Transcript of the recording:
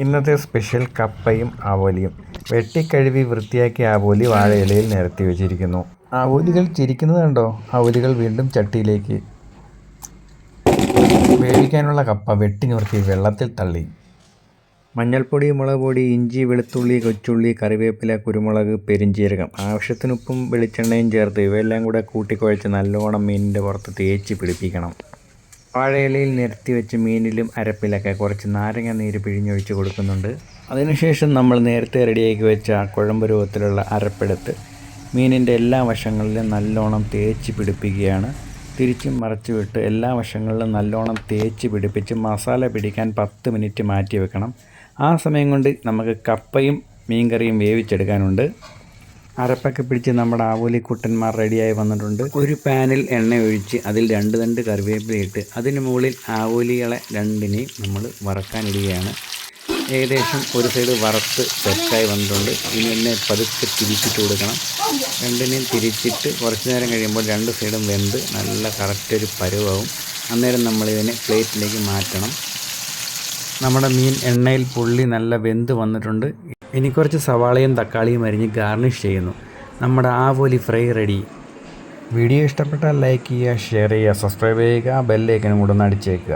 ഇന്നത്തെ സ്പെഷ്യൽ കപ്പയും ആവോലിയും. വെട്ടിക്കഴുകി വൃത്തിയാക്കിയ ആവോലി വാഴയിലയിൽ നിരത്തി വെച്ചിരിക്കുന്നു. ആവോലികൾ ചിരിക്കുന്നത് കണ്ടോ? ആവോലികൾ വീണ്ടും ചട്ടിയിലേക്ക്. വേവിക്കാനുള്ള കപ്പ വെട്ടി നുറുക്കി വെള്ളത്തിൽ തള്ളി. മഞ്ഞൾപ്പൊടി, മുളക് പൊടി, ഇഞ്ചി, വെളുത്തുള്ളി, കൊച്ചുള്ളി, കറിവേപ്പില, കുരുമുളക്, പെരിഞ്ചീരകം, ആവശ്യത്തിന് ഉപ്പും വെളിച്ചെണ്ണയും ചേർത്ത് ഇവയെല്ലാം കൂടെ കൂട്ടിക്കുഴച്ച് നല്ലോണം മീനിൻ്റെ പുറത്ത് തേച്ച് പിടിപ്പിക്കണം. വാഴയിലയിൽ നിരത്തി വെച്ച് മീനിലും അരപ്പിലൊക്കെ കുറച്ച് നാരങ്ങ നീര് പിഴിഞ്ഞൊഴിച്ച് കൊടുക്കുന്നുണ്ട്. അതിനുശേഷം നമ്മൾ നേരത്തെ റെഡിയാക്കി വെച്ച കുഴമ്പ് രൂപത്തിലുള്ള അരപ്പെടുത്ത് മീനിൻ്റെ എല്ലാ വശങ്ങളിലും നല്ലോണം തേച്ച് പിടിപ്പിക്കുകയാണ്. തിരിച്ചും മറച്ചു വിട്ട് എല്ലാ വശങ്ങളിലും നല്ലോണം തേച്ച് പിടിപ്പിച്ച് മസാല പിടിക്കാൻ 10 മിനിറ്റ് മാറ്റി വെക്കണം. ആ സമയം കൊണ്ട് നമുക്ക് കപ്പയും മീൻകറിയും വേവിച്ചെടുക്കാനുണ്ട്. അരപ്പൊക്കെ പിടിച്ച് നമ്മുടെ ആവോലി കുട്ടന്മാർ റെഡിയായി വന്നിട്ടുണ്ട്. ഒരു പാനിൽ എണ്ണ ഒഴിച്ച് അതിൽ 2 തണ്ട് കറിവേപ്പില ഇട്ട് അതിന് മുകളിൽ ആവോലികളെ രണ്ടിനെയും നമ്മൾ വറക്കാനിടുകയാണ്. ഏകദേശം ഒരു സൈഡ് വറുത്ത് സെറ്റായി വന്നിട്ടുണ്ട്. ഇനി എന്നെ പതുക്കെ തിരിച്ചിട്ട് കൊടുക്കണം. രണ്ടിനെയും തിരിച്ചിട്ട് കുറച്ച് നേരം കഴിയുമ്പോൾ 2 സൈഡും വെന്ത് നല്ല കറക്റ്റ് ഒരു പരുവാകും. അന്നേരം നമ്മളിതിനെ പ്ലേറ്റിലേക്ക് മാറ്റണം. നമ്മുടെ മീൻ എണ്ണയിൽ പൊള്ളി നല്ല വെന്ത് വന്നിട്ടുണ്ട്. ഇനി കുറച്ച് സവാളയും തക്കാളിയും അരിഞ്ഞ് ഗാർണിഷ് ചെയ്യുന്നു. നമ്മുടെ ആവോലി ഫ്രൈ റെഡി. വീഡിയോ ഇഷ്ടപ്പെട്ടാൽ ലൈക്ക് ചെയ്യുക, ഷെയർ ചെയ്യുക, സബ്സ്ക്രൈബ് ചെയ്യുക, ബെല്ലൈക്കനും കൂടെ ഒന്ന് അടിച്ചേക്കുക.